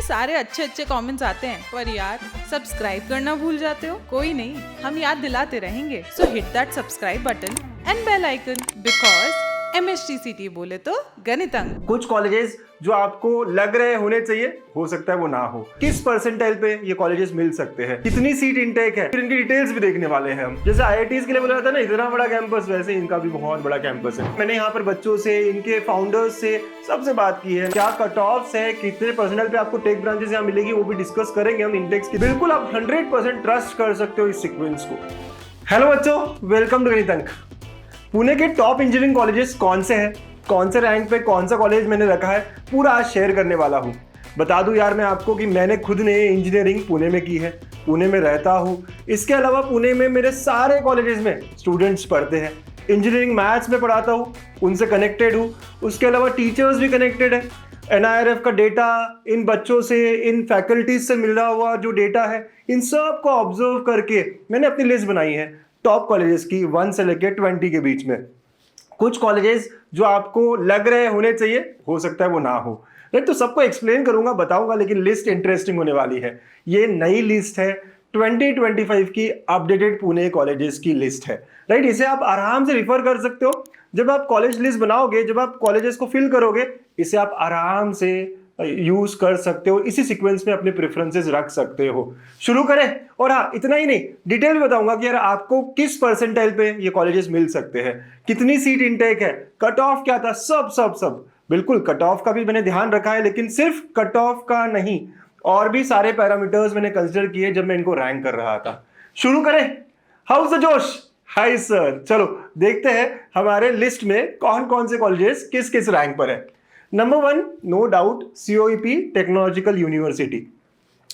सारे अच्छे अच्छे कमेंट्स आते हैं, पर यार सब्सक्राइब करना भूल जाते हो। कोई नहीं, हम याद दिलाते रहेंगे। So hit that subscribe button and bell icon, because MSTCT बोले तो गणित अंक। कुछ कॉलेजेस जो आपको लग रहे होने चाहिए, हो सकता है वो ना हो। किस परसेंटाइल पे ये कॉलेजेस मिल सकते हैं, कितनी सीट इनटेक है, फिर इनकी डिटेल्स भी देखने वाले हैं हम। जैसे IITs के लिए बोला जाता है ना, इतना बड़ा कैंपस, वैसे इनका भी बहुत बड़ा कैंपस है। मैंने यहाँ पर बच्चों से, इनके फाउंडर्स से, सबसे बात की है। क्या कट ऑफ्स है, कितने परसेंटाइल पे आपको टेक ब्रांचेस यहाँ मिलेगी, वो भी डिस्कस करेंगे हम इंटेक्स की। बिल्कुल आप 100% ट्रस्ट कर सकते हो इस सीक्वेंस को। हेलो बच्चों, वेलकम टू गणित अंक। पुणे के टॉप इंजीनियरिंग कॉलेजेस कौन से हैं, कौन से रैंक पे कौन सा कॉलेज मैंने रखा है, पूरा आज शेयर करने वाला हूँ। बता दूं यार मैं आपको कि मैंने खुद ने इंजीनियरिंग पुणे में की है, पुणे में रहता हूँ। इसके अलावा पुणे में मेरे सारे कॉलेजेस में स्टूडेंट्स पढ़ते हैं। इंजीनियरिंग मैथ्स में पढ़ाता हूँ, उनसे कनेक्टेड हूँ। उसके अलावा टीचर्स भी कनेक्टेड है। NIRF का डेटा, इन बच्चों से, इन फैकल्टीज से मिल रहा हुआ जो डेटा है, इन सब को ऑब्जर्व करके मैंने अपनी लिस्ट बनाई है टॉप कॉलेजेस की, 1 से लेकर 20 के बीच में। कुछ कॉलेजेस जो आपको लग रहे होने चाहिए, हो सकता है वो ना हो। राइट, तो सबको एक्सप्लेन करूंगा, बताऊंगा, लेकिन लिस्ट इंटरेस्टिंग होने वाली है। ये नई लिस्ट है, 2025 की अपडेटेड पुणे कॉलेजेस की लिस्ट है। राइट, इसे आप आराम से रिफर कर सकते हो। जब आप कॉलेज लिस्ट बनाओगे, जब आप कॉलेजेस को फिल करोगे, इसे आप आराम से यूज कर सकते हो। इसी सीक्वेंस में अपने प्रेफरेंसेस रख सकते हो। शुरू करें। और हाँ, इतना ही नहीं, डिटेल में बताऊंगा कि यार आपको किस परसेंटाइल पे ये कॉलेजेस मिल सकते हैं, कितनी सीट इनटेक है, कट ऑफ क्या था, सब सब सब। बिल्कुल कट ऑफ का भी मैंने ध्यान रखा है, लेकिन सिर्फ कट ऑफ का नहीं, और भी सारे पैरामीटर्स मैंने कंसिडर किए जब मैं इनको रैंक कर रहा था। शुरू करें। हाउस द जोश। हाय सर, चलो देखते हैं हमारे लिस्ट में कौन कौन से कॉलेजेस किस किस रैंक पर है। Number 1 no doubt COEP technological university.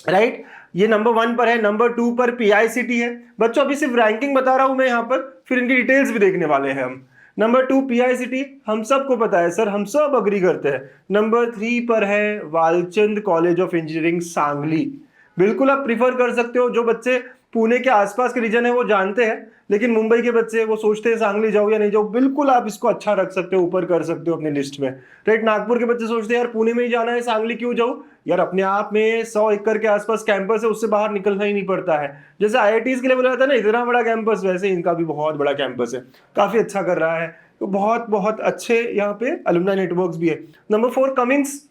Right, ये नंबर 1 पर है। नंबर 2 पर PICT है। बच्चों अभी सिर्फ रैंकिंग बता रहा हूं मैं यहाँ पर, फिर इनकी डिटेल्स भी देखने वाले हैं हम। नंबर 2 PICT हम सबको पता है सर, हम सब अग्री करते हैं। नंबर 3 पर है Walchand college of engineering Sangli. बिल्कुल आप प्रिफर कर सकते हो। जो बच्चे पुणे के आसपास के रीजन है वो जानते हैं, लेकिन मुंबई के बच्चे वो सोचते हैं सांगली जाओ या नहीं जाओ, बिल्कुल आप इसको अच्छा रख सकते हो, ऊपर कर सकते हो अपनी लिस्ट में। राइट, नागपुर के बच्चे सोचते हैं यार पुणे में ही जाना है, सांगली क्यों जाऊं यार, अपने आप में 100 एकड़ के आसपास कैंपस है, उससे बाहर निकलना ही नहीं पड़ता है। जैसे IITs के लिए बोला जाता है ना, इतना बड़ा कैंपस, वैसे इनका भी बहुत बड़ा कैंपस है, काफी अच्छा कर रहा है। तो बहुत बहुत अच्छे यहाँ पे अलुमनाई नेटवर्क्स भी है। Number 4 Cummins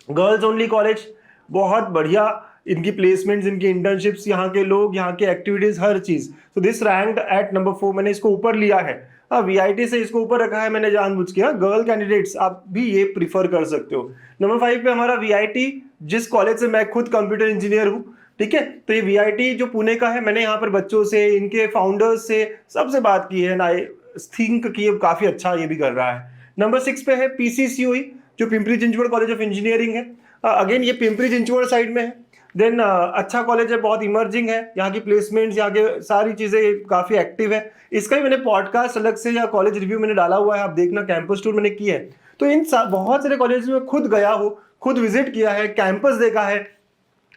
girls only college, बहुत बढ़िया इनकी प्लेसमेंट्स, इनकी इंटर्नशिप्स, यहाँ के लोग, यहाँ के एक्टिविटीज, हर चीज। तो दिस रैंक्ड एट नंबर 4। मैंने इसको ऊपर लिया है। हाँ, VIT से इसको ऊपर रखा है मैंने जानबूझ के। हाँ, गर्ल कैंडिडेट्स आप भी ये प्रीफर कर सकते हो। नंबर 5 पे हमारा VIT, जिस कॉलेज से मैं खुद कंप्यूटर इंजीनियर हूँ। ठीक है, तो ये VIT जो पुणे का है, मैंने यहाँ पर बच्चों से, इनके फाउंडर्स से, सबसे बात की है, आई थिंक कि ये काफी अच्छा ये भी कर रहा है। नंबर 6 पे है PCCOE, जो Pimpri Chinchwad college of engineering है। अगेन ये पिंपरी चिंचवड़ साइड में है। देन अच्छा कॉलेज है, बहुत इमर्जिंग है, यहाँ की प्लेसमेंट्स, यहाँ के सारी चीजें काफी एक्टिव है। इसका भी मैंने पॉडकास्ट अलग से या कॉलेज रिव्यू मैंने डाला हुआ है, आप देखना, कैंपस टूर मैंने किया है। तो इन बहुत सारे कॉलेज में खुद गया हूँ, खुद विजिट किया है, कैंपस देखा है,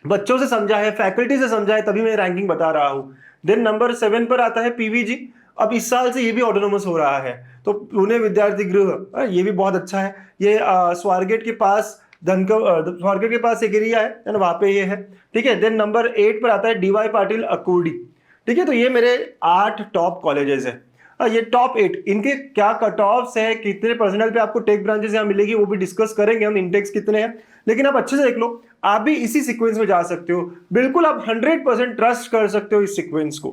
बच्चों से समझा है, फैकल्टी से समझा है, तभी मैं रैंकिंग बता रहा हूँ। देन नंबर 7 पर आता है PVG। अब इस साल से ये भी ऑटोनोमस हो रहा है, तो पुणे विद्यार्थी गृह, ये भी बहुत अच्छा है। ये स्वारगेट के पास, स्वारगेट के पास एक एरिया है ना, वहां पे ये है। ठीक है, देन नंबर 8 पर आता है DY पाटिल अकोडी। ठीक है, तो ये मेरे 8 टॉप कॉलेजेस है। ये टॉप 8, इनके क्या कट ऑफ्स है, कितने परसेंटाइल पे आपको टेक ब्रांचेस यहाँ मिलेगी, वो भी डिस्कस करेंगे हम, इंटेक्स कितने हैं। लेकिन आप अच्छे से देख लो, आप भी इसी सीक्वेंस में जा सकते हो। बिल्कुल आप 100% ट्रस्ट कर सकते हो इस सीक्वेंस को।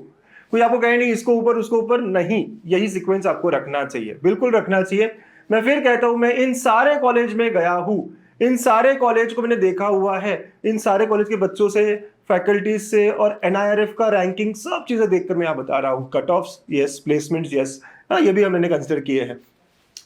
कोई आपको कहे नहीं इसको ऊपर उसको ऊपर, नहीं, यही सीक्वेंस आपको रखना चाहिए, बिल्कुल रखना चाहिए। मैं फिर कहता हूं, मैं इन सारे कॉलेज में गया हूं, इन सारे कॉलेज को मैंने देखा हुआ है, इन सारे कॉलेज के बच्चों से, फैकल्टीज से, और NIRF का रैंकिंग, सब चीजें देखकर मैं यहाँ बता रहा हूँ। Cut offs yes, placements yes, ये भी हमने कंसिडर किए हैं।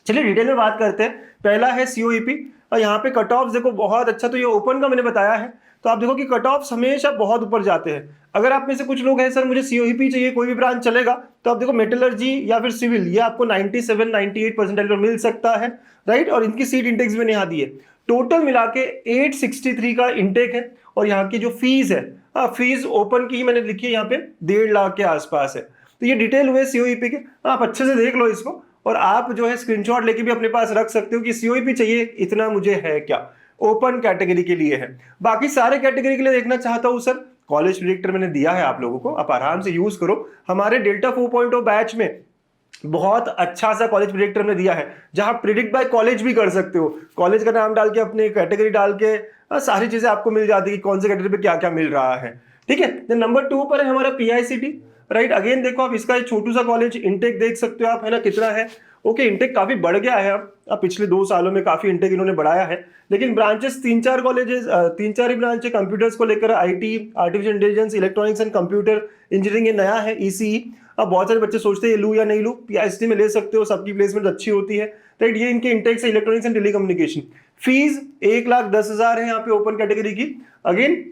चलिए डिटेल में बात करते हैं। पहला है COEP, और यहाँ पे कट ऑफ्स देखो बहुत अच्छा, तो ये ओपन का मैंने बताया है, तो आप देखो कि कट ऑफ्स हमेशा बहुत ऊपर जाते हैं। अगर आप में से कुछ लोग हैं सर मुझे COEP चाहिए, कोई भी ब्रांच चलेगा, तो आप देखो मेटलर्जी या फिर सिविल, ये आपको 97-98 परसेंटाइल पर मिल सकता है। राइट, और इनकी सीट इंटेक्स भी मैंने यहाँ दी है। टोटल मिला के 863 का इंटेक है, और यहाँ की जो फीस है, फीस ओपन की ही मैंने लिखी है यहाँ पे 1.5 लाख के आसपास है। तो ये डिटेल हुए COEP के, आप अच्छे से देख लो इसको, और आप जो है स्क्रीनशॉट लेके भी अपने पास रख सकते हो कि COEP चाहिए, इतना मुझे है क्या। ओपन कैटेगरी के लिए है। बाकी सारे कैटेगरी के लिए देखना चाहता हूँ सर, कॉलेज प्रेडिक्टर मैंने दिया है आप लोगों को, आप आराम से यूज करो। हमारे डेल्टा 4.0 बैच में बहुत अच्छा सा कॉलेज प्रेडिक्टर में दिया है, जहां प्रिडिक्ट बाय कॉलेज भी कर सकते हो। कॉलेज का नाम डाल के अपने कैटेगरी डाल के सारी चीजें आपको मिल जाती है कि कौन से कैटेगरी पे क्या क्या मिल रहा है। ठीक है, देन नंबर 2 पर है हमारा PICT, राइट। अगेन देखो आप इसका एक छोटू सा कॉलेज इंटेक देख सकते हो आप, है ना, कितना है। ओके, इंटेक काफी बढ़ गया है अब पिछले 2 सालों में काफी इंटेक इन्होंने बढ़ाया है, लेकिन ब्रांचेस 3-4 कॉलेजेस 3-4 ही ब्रांच है कंप्यूटर्स को लेकर। IT, artificial intelligence, electronics and computer engineering, ये नया है ECE। अब बहुत सारे बच्चे सोचते हैं ये लूँ या नहीं लूँ, PICT में ले सकते हो, सबकी प्लेसमेंट अच्छी होती है, राइट। ये इनके इंटेक्स है, इलेक्ट्रॉनिक्स एंड टेलीकम्युनिकेशन। फीस 1,10,000 है यहाँ पे ओपन कैटेगरी की। अगेन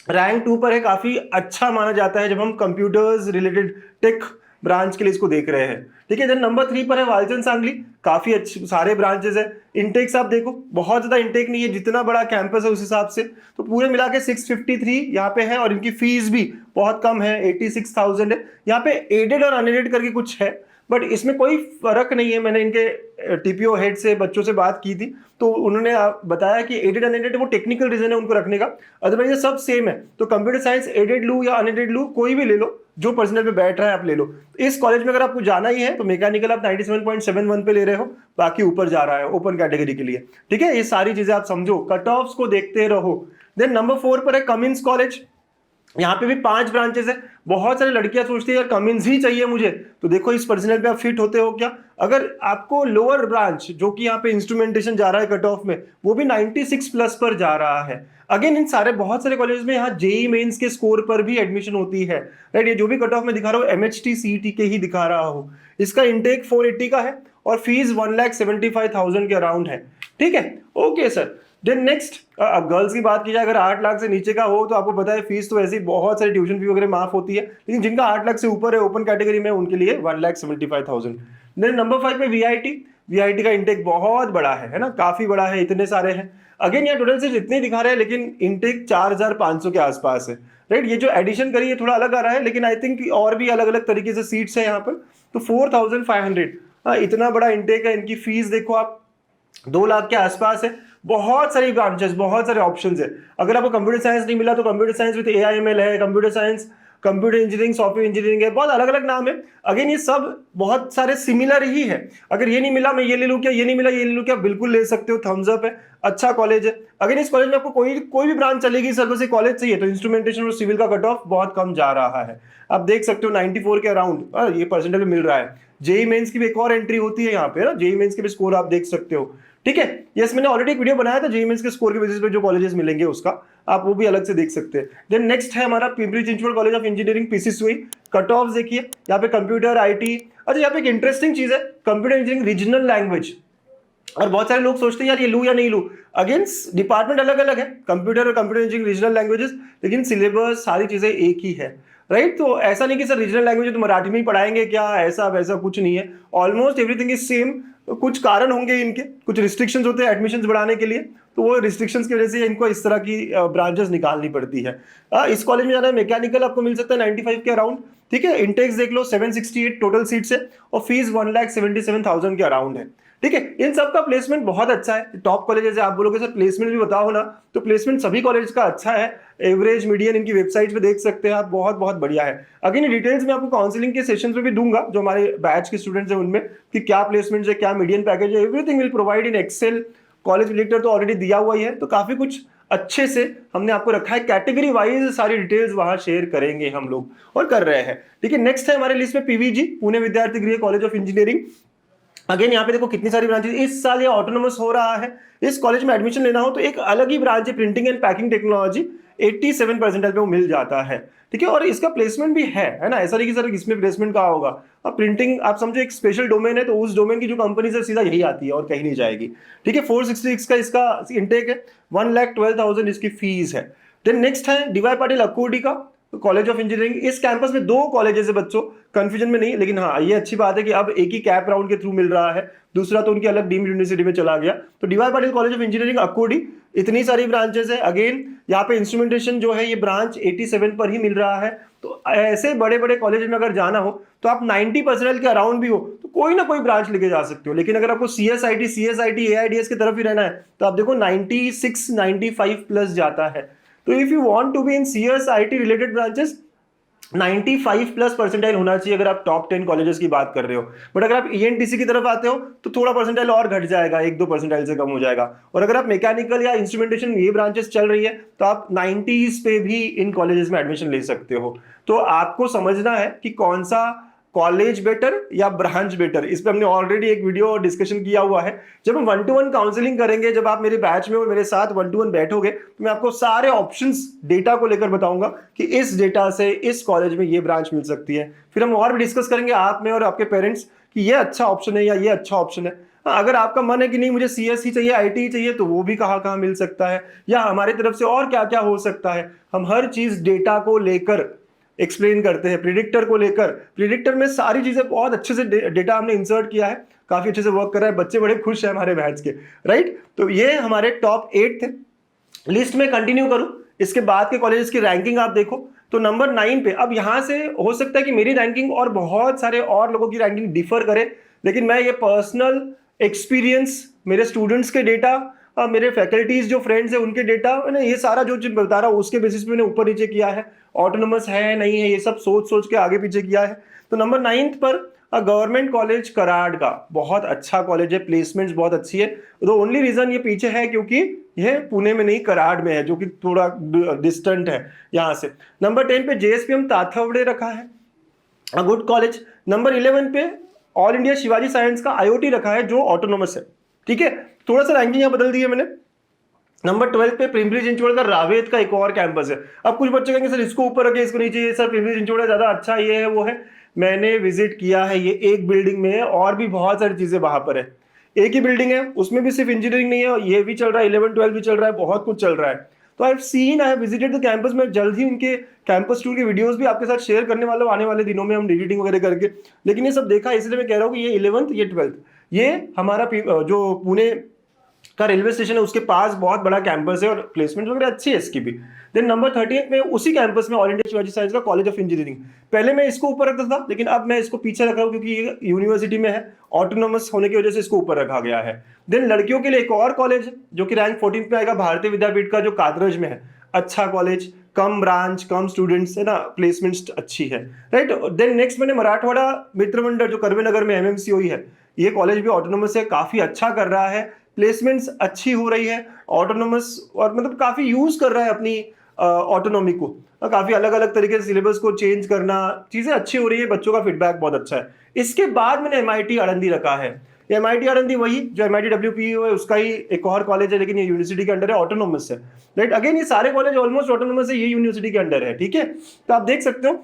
रैंक 2 पर है, काफी अच्छा माना जाता है जब हम कंप्यूटर्स रिलेटेड टेक ब्रांच के लिए इसको देख रहे हैं। ठीक है, देन नंबर 3 पर है वालचंद सांगली, काफी अच्छे सारे ब्रांचेस है। इंटेक्स आप देखो बहुत ज्यादा इंटेक नहीं है, जितना बड़ा कैंपस है उस हिसाब से, तो पूरे मिला के 653 यहाँ पे है, और इनकी फीस भी बहुत कम है, 86,000 है। यहाँ पे एडेड और अनएडेड करके कुछ है, बट इसमें कोई फर्क नहीं है। मैंने इनके TPO हेड से बच्चों से बात की थी, तो उन्होंने बताया कि एडेड अनएडेड वो टेक्निकल रीजन है उनको रखने का, अदरवाइज ये सब सेम है। तो कंप्यूटर साइंस एडेड लूँ या अनएडेड लूँ, कोई भी ले लो, जो पर्सनल पे बैठ रहा है आप ले लो। इस कॉलेज में अगर आपको जाना ही है तो मैकेनिकल आप 97.71 पे ले रहे हो, बाकी ऊपर जा रहा है ओपन कैटेगरी के लिए। ठीक है, ये सारी चीजें आप समझो, कट ऑफ्स को देखते रहो। देन नंबर 4 पर है कमिंस कॉलेज, यहाँ पे भी 5 ब्रांचेस है। बहुत सारी लड़कियां सोचती है यार कमिंस ही चाहिए मुझे, तो देखो इस पर्सनल पे आप फिट होते हो क्या। अगर आपको लोअर ब्रांच जो कि यहाँ पे इंस्ट्रूमेंटेशन जा रहा है कट ऑफ में, वो भी 96 प्लस पर जा रहा है। अगेन इन सारे बहुत सारे कॉलेज में यहाँ JEE मेंस के स्कोर पर भी एडमिशन होती है, राइट। ये जो भी कट ऑफ में दिखा रहा हूँ MHT CET के ही दिखा रहा हूँ। इसका इंटेक 480 का है और फीस 1,75,000 के अराउंड है। ठीक है, ओके सर। देन नेक्स्ट, अब गर्ल्स की बात की जाए, अगर 8 लाख से नीचे का हो तो आपको पता है फीस तो ऐसी बहुत सारी ट्यूशन फी वगैरह माफ होती है, लेकिन जिनका 8 लाख से ऊपर है ओपन कैटेगरी में उनके लिए 1,75,000। देन नंबर 5 पे VIT का इंटेक बहुत बड़ा है ना, काफी बड़ा है, इतने सारे हैं। अगेन यहाँ टोटल से इतने दिखा रहे हैं, लेकिन इंटेक 4,500 के आसपास है, राइट। ये जो एडिशन करी है थोड़ा अलग आ रहा है, लेकिन आई थिंक और भी अलग अलग तरीके से सीट्स है यहाँ पर, तो 4,500। हाँ, इतना बड़ा इंटेक है। इनकी फीस देखो आप 2 लाख के आसपास है। बहुत सारी ब्रांचेस, बहुत सारे ऑप्शंस है। अगर आपको कंप्यूटर साइंस नहीं मिला तो कंप्यूटर साइंस विद AIML है, computer science, computer engineering, software engineering है, बहुत अलग अलग नाम है। अगेन ये सब बहुत सारे सिमिलर ही है। अगर ये नहीं मिला मैं ये ले लूँ क्या, ये नहीं मिला ये ले लूँ क्या, बिल्कुल ले सकते हो, थम्स अप है, अच्छा कॉलेज है। अगर इस कॉलेज में आपको कोई भी ब्रांच चलेगी सर, बस कॉलेज चाहिए, तो इंस्ट्रूमेंटेशन और सिविल का कट ऑफ बहुत कम जा रहा है। आप देख सकते हो 94 के अराउंड ये परसेंटेज मिल रहा है। JEE मेंस की भी एक और एंट्री होती है यहाँ पे ना, JEE मेंस के भी स्कोर आप देख सकते हो। ठीक है, यस, मैंने ऑलरेडी एक वीडियो बनाया था JEE मेंस के स्कोर के बेसिस पे जो कॉलेजेस मिलेंगे उसका, आप वो भी अलग से देख सकते हैं। देन नेक्स्ट है हमारा Pimpri Chinchwad college of engineering PCSUI। Cut off देखिए यहाँ पे कंप्यूटर IT। अच्छा, यहाँ पे एक इंटरेस्टिंग चीज है, कंप्यूटर इंजीनियरिंग रीजनल लैंग्वेज, और बहुत सारे लोग सोचते हैं यार ये लूँ या नहीं लूँ। अगेन डिपार्टमेंट अलग अलग है, कंप्यूटर और कंप्यूटर इंजीनियरिंग रीजनल लैंग्वेजेस, लेकिन सिलेबस सारी चीजें एक ही है, राइट। तो ऐसा नहीं कि सर रीजनल लैंग्वेज तो मराठी में ही पढ़ाएंगे क्या, ऐसा वैसा कुछ नहीं है, ऑलमोस्ट एवरीथिंग इज सेम। कुछ कारण होंगे इनके, कुछ रिस्ट्रिक्शंस होते हैं एडमिशंस बढ़ाने के लिए, तो वो रिस्ट्रिक्शंस की वजह से इनको इस तरह की ब्रांचेस निकालनी पड़ती है। इस कॉलेज में जाना है मैकेनिकल, आपको मिल सकता है 95 के अराउंड। ठीक है, इंटेक्स देख लो 768 टोटल सीट्स है और फीस 1,77,000 के अराउंड है। ठीक है, इन सब का प्लेसमेंट बहुत अच्छा है। टॉप कॉलेजेस है, आप बोलोगे सर प्लेसमेंट भी बताओ ना, तो प्लेसमेंट सभी कॉलेज का अच्छा है। एवरेज मीडियन इनकी वेबसाइट पे देख सकते हैं आप, बहुत बहुत बढ़िया है। अगेन डिटेल्स मैं आपको काउंसलिंग के सेशंस में भी दूंगा, जो हमारे बैच के स्टूडेंट्स हैं उनमें, कि क्या प्लेसमेंट है, क्या मीडियन पैकेज है, everything will provide in Excel. College predictor तो ऑलरेडी दिया हुआ ही है, तो काफी कुछ अच्छे से हमने आपको रखा है, कैटेगरी वाइज सारी डिटेल्स वहां शेयर करेंगे हम लोग, और कर रहे हैं। ठीक है, नेक्स्ट है हमारे लिस्ट में PVG, पुणे विद्यार्थी गृह कॉलेज ऑफ इंजीनियरिंग। अगेन यहाँ पे देखो कितनी सारी ब्रांचेस, इस साल ये ऑटोनोमस हो रहा है। इस कॉलेज में एडमिशन लेना हो तो एक अलग ही ब्रांच है, printing and packing technology, 87 percentile पे वो मिल जाता है। ठीक है, और इसका प्लेसमेंट भी है ना, ऐसा नहीं कि सर इसमें प्लेसमेंट का होगा। अब प्रिंटिंग आप समझो एक स्पेशल डोमेन है, तो उस डोमेन की जो कंपनी से सीधा यही आती है और कहीं नहीं जाएगी। ठीक है, 466 का इसका इंटेक है, 1,12,000 इसकी फीस है। देन नेक्स्ट है DY पाटिल अकोडी का, कॉलेज ऑफ इंजीनियरिंग। इस कैंपस में 2 कॉलेजेस है बच्चों, कंफ्यूजन में नहीं, लेकिन हाँ ये अच्छी बात है कि अब एक ही कैप राउंड के थ्रू मिल रहा है, दूसरा तो उनकी अलग डीम्ड यूनिवर्सिटी में चला गया। तो D Y Patil college of engineering Akurdi, इतनी सारी ब्रांचेस है। अगेन यहाँ पे इंस्ट्रूमेंटेशन जो है ये ब्रांच 87 पर ही मिल रहा है। तो ऐसे बड़े बड़े कॉलेज में अगर जाना हो तो आप 90% के अराउंड भी हो तो कोई ना कोई ब्रांच लेके जा सकते हो। लेकिन अगर आपको CSIT AIDS की तरफ ही रहना है तो आप देखो 96 95 प्लस जाता है। तो if you want to be in CSIT related branches 95 plus percentile होना चाहिए अगर आप टॉप 10 कॉलेजेस की बात कर रहे हो। बट अगर आप ENTC की तरफ आते हो तो थोड़ा परसेंटाइल और घट जाएगा, 1-2 परसेंटाइल से कम हो जाएगा। और अगर आप मैकेनिकल या इंस्ट्रूमेंटेशन ये ब्रांचेस चल रही है तो आप 90s पे भी इन कॉलेजेस में एडमिशन ले सकते हो। तो आपको समझना है कि कौन सा कॉलेज बेटर या ब्रांच बेटर, इस पे हमने ऑलरेडी एक वीडियो डिस्कशन किया हुआ है। जब हम 1-to-1 काउंसलिंग करेंगे, जब आप मेरे बैच में और मेरे साथ 1-to-1 बैठोगे तो मैं आपको सारे ऑप्शंस डेटा को लेकर बताऊंगा कि इस डेटा से इस कॉलेज में ये ब्रांच मिल सकती है। फिर हम और भी डिस्कस करेंगे आप में और आपके पेरेंट्स कि ये अच्छा ऑप्शन है या ये अच्छा ऑप्शन है। अगर आपका मन है कि नहीं मुझे CS ही चाहिए, IT ही चाहिए, तो वो भी कहाँ मिल सकता है या हमारी तरफ से और क्या क्या हो सकता है। हम हर चीज डेटा को लेकर एक्सप्लेन करते हैं। प्रिडिक्टर को लेकर, प्रिडिक्टर में सारी चीजें बहुत अच्छे से डेटा हमने इंसर्ट किया है, काफी अच्छे से वर्क कर रहा है, बच्चे बड़े खुश हैं हमारे बैच के, राइट। तो ये हमारे टॉप 8 थे। लिस्ट में कंटिन्यू करूं, इसके बाद के कॉलेजेस की रैंकिंग आप देखो तो नंबर 9 पे, अब यहां से हो सकता है कि मेरी रैंकिंग और बहुत सारे और लोगों की रैंकिंग डिफर करे, लेकिन मैं ये पर्सनल एक्सपीरियंस, मेरे स्टूडेंट्स के डेटा, मेरे फैकल्टीज जो फ्रेंड्स है उनके डेटा, मैंने ये सारा जो चीज बता रहा हूँ उसके बेसिस पे मैंने ऊपर नीचे किया है। ऑटोनोमस है नहीं है ये सब सोच सोच के आगे पीछे किया है। तो नंबर 9 पर गवर्नमेंट कॉलेज कराड़ का, बहुत अच्छा कॉलेज है, प्लेसमेंट्स बहुत अच्छी है। तो ओनली रीजन ये पीछे है क्योंकि ये पुणे में नहीं कराड़ में है, जो कि थोड़ा डिस्टेंट है यहाँ से। नंबर 10 पे JSPM ताथवड़े रखा है, गुड कॉलेज। नंबर 11 पे ऑल इंडिया शिवाजी साइंस का IOT रखा है जो ऑटोनोमस है, ठीक है। थोड़ा सा रैंकिंग यहाँ बदल दी है मैंने। नंबर 12 पे प्रिम्बरी चिंचवड़ का रावेत का एक और कैंपस है। अब कुछ बच्चे कहेंगे सर इसको ऊपर रखे इसको नीचे, सर प्रिम्बरी चिंचवड़ ज्यादा अच्छा ये है वो है। मैंने विजिट किया है, ये एक बिल्डिंग में है और भी बहुत सारी चीजें वहां पर है। एक ही बिल्डिंग है, उसमें भी सिर्फ इंजीनियरिंग नहीं है, ये भी चल रहा है, 11-12 भी चल रहा है, बहुत कुछ चल रहा है। तो I have visited the campus. में जल्द ही उनके कैंपस टूर के वीडियोस भी आपके साथ शेयर करने वाला हूं आने वाले दिनों में, हम एडिटिंग वगैरह करके। लेकिन ये सब देखा इसलिए मैं कह रहा हूँ कि ये 11th ये 12th, ये हमारा जो पुणे का रेलवे स्टेशन है उसके पास बहुत बड़ा कैंपस है और प्लेसमेंट वगैरह अच्छी है इसकी भी। देन नंबर 13 में उसी कैंपस में ऑल इंडिया शिवाजी साइंस का कॉलेज ऑफ इंजीनियरिंग। पहले मैं इसको ऊपर रखता था लेकिन अब मैं इसको पीछे रख रहा हूँ क्योंकि ये यूनिवर्सिटी में है, ऑटोनोमस होने की वजह से इसको ऊपर रखा गया है। देन लड़कियों के लिए एक और कॉलेज है जो कि रैंक 14 पे आएगा, भारतीय विद्यापीठ का, जो कात्रज में है। अच्छा कॉलेज, कम ब्रांच, कम स्टूडेंट्स है ना, प्लेसमेंट अच्छी है, राइट। देन नेक्स्ट मैंने मराठवाड़ा मित्र मंडल जो कर्वे नगर में MMCOE है, ये कॉलेज भी ऑटोनोमस है, काफी अच्छा कर रहा है, प्लेसमेंट्स अच्छी हो रही है, ऑटोनोमस और मतलब काफी यूज कर रहा है अपनी ऑटोनॉमी को, काफी अलग अलग तरीके से सिलेबस को चेंज करना, चीजें अच्छी हो रही है, बच्चों का फीडबैक बहुत अच्छा है। इसके बाद मैंने MIT आनंदी रखा है। ये MIT आनंदी वही जो MIT WPU है उसका ही एक और कॉलेज है, लेकिन ये यूनिवर्सिटी के अंडर है, ऑटोनोमस है, राइट। अगेन ये सारे कॉलेज ऑलमोस्ट ऑटोनोमस है, ये यूनिवर्सिटी के अंडर है, ठीक है। तो आप देख सकते हो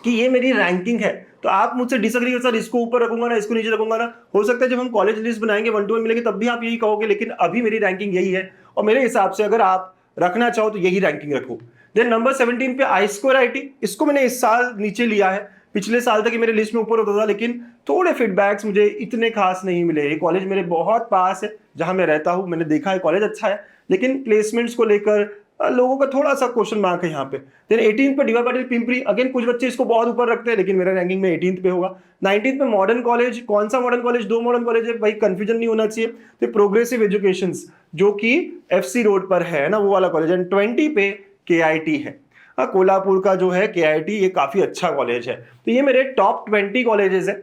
कि ये मेरी रैंकिंग है। तो आप मुझसे डिसएग्री कर, सर इसको ऊपर रखूंगा ना इसको नीचे रखूंगा ना, हो सकता है जब हम कॉलेज लिस्ट बनाएंगे 1-to-1 मिलेंगे तब भी आप यही कहोगे, लेकिन अभी मेरी रैंकिंग यही है और मेरे हिसाब से अगर आप रखना चाहो तो यही रैंकिंग रखो। देन नंबर 17 पे I2IT, इसको मैंने इस साल नीचे लिया है, पिछले साल तक मेरे लिस्ट में ऊपर होता था लेकिन थोड़े फीडबैक्स मुझे इतने खास नहीं मिले। ये कॉलेज मेरे बहुत पास है जहां मैं रहता हूं, मैंने देखा है कॉलेज अच्छा है, लेकिन प्लेसमेंट्स को लेकर लोगों का थोड़ा सा क्वेश्चन मार्क है यहाँ पे। देन 18 पे D Y Patil Pimpri, again कुछ बच्चे इसको बहुत ऊपर रखते हैं लेकिन मेरा रैंकिंग में 18th पे होगा। 19th पे मॉडर्न कॉलेज, कौन सा मॉडर्न कॉलेज, 2 मॉडर्न कॉलेज है भाई, कंफ्यूजन नहीं होना चाहिए। तो प्रोग्रेसिव एजुकेशन जो कि FC रोड पर है ना, वो वाला कॉलेज। एंड 20 पे KIT है, कोल्हापुर का जो है KIT, ये काफी अच्छा कॉलेज है। तो ये मेरे टॉप 20 कॉलेजेस है,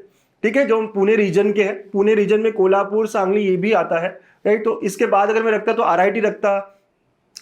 ठीक है, जो पुणे रीजन के हैं। पुणे रीजन में कोल्हापुर, सांगली ये भी आता है, राइट। तो इसके बाद अगर मैं रखता तो RIT रखता,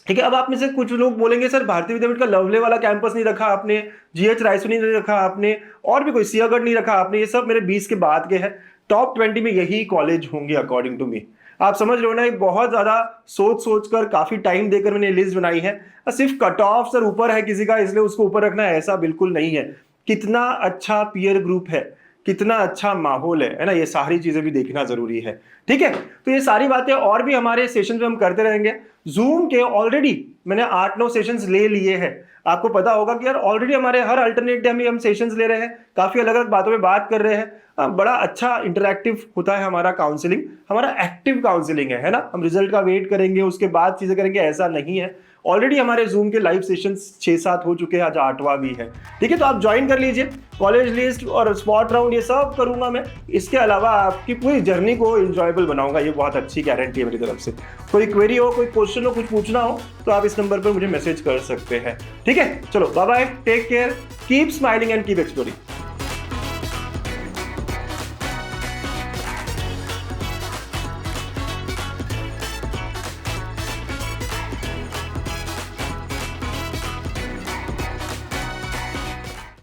ठीक है। अब आप में से कुछ लोग बोलेंगे सर भारतीय विद्यापीठ का लवले वाला कैंपस नहीं रखा आपने, GH रायसोनी नहीं रखा आपने, और भी कोई सियागढ़ नहीं रखा आपने, ये सब मेरे 20 के बाद के हैं। टॉप 20 में यही कॉलेज होंगे अकॉर्डिंग टू मी। आप समझ रहे हो ना, बहुत ज्यादा सोच कर काफी टाइम देकर मैंने लिस्ट बनाई है। सिर्फ कट ऑफ सर ऊपर है किसी का इसलिए उसको ऊपर रखना है, ऐसा बिल्कुल नहीं है। कितना अच्छा पीयर ग्रुप है, कितना अच्छा माहौल है ना, ये सारी चीजें भी देखना जरूरी है। ठीक है, तो ये सारी बातें और भी हमारे सेशन में हम करते रहेंगे। जूम के ऑलरेडी मैंने 8-9 सेशंस ले लिए हैं। आपको पता होगा कि यार ऑलरेडी हमारे हर अल्टरनेट डे में हम सेशंस ले रहे हैं, काफी अलग अलग बातों पे बात कर रहे हैं। बड़ा अच्छा इंटरैक्टिव होता है हमारा काउंसलिंग, हमारा एक्टिव काउंसलिंग है ना। हम रिजल्ट का वेट करेंगे उसके बाद चीजें करेंगे, ऐसा नहीं है। ऑलरेडी हमारे जूम के लाइव सेशंस 6-7 हो चुके हैं, आज 8वां भी है। ठीक है, तो आप ज्वाइन कर लीजिए। कॉलेज लिस्ट और स्पॉट राउंड ये सब करूंगा मैं। इसके अलावा आपकी पूरी जर्नी को इंजॉयबल बनाऊंगा, ये बहुत अच्छी गारंटी है मेरी तरफ से। कोई क्वेरी हो, कोई क्वेश्चन हो, कुछ पूछना हो तो आप इस नंबर पर मुझे मैसेज कर सकते हैं। ठीक है, चलो bye bye, take care, keep smiling and keep exploring.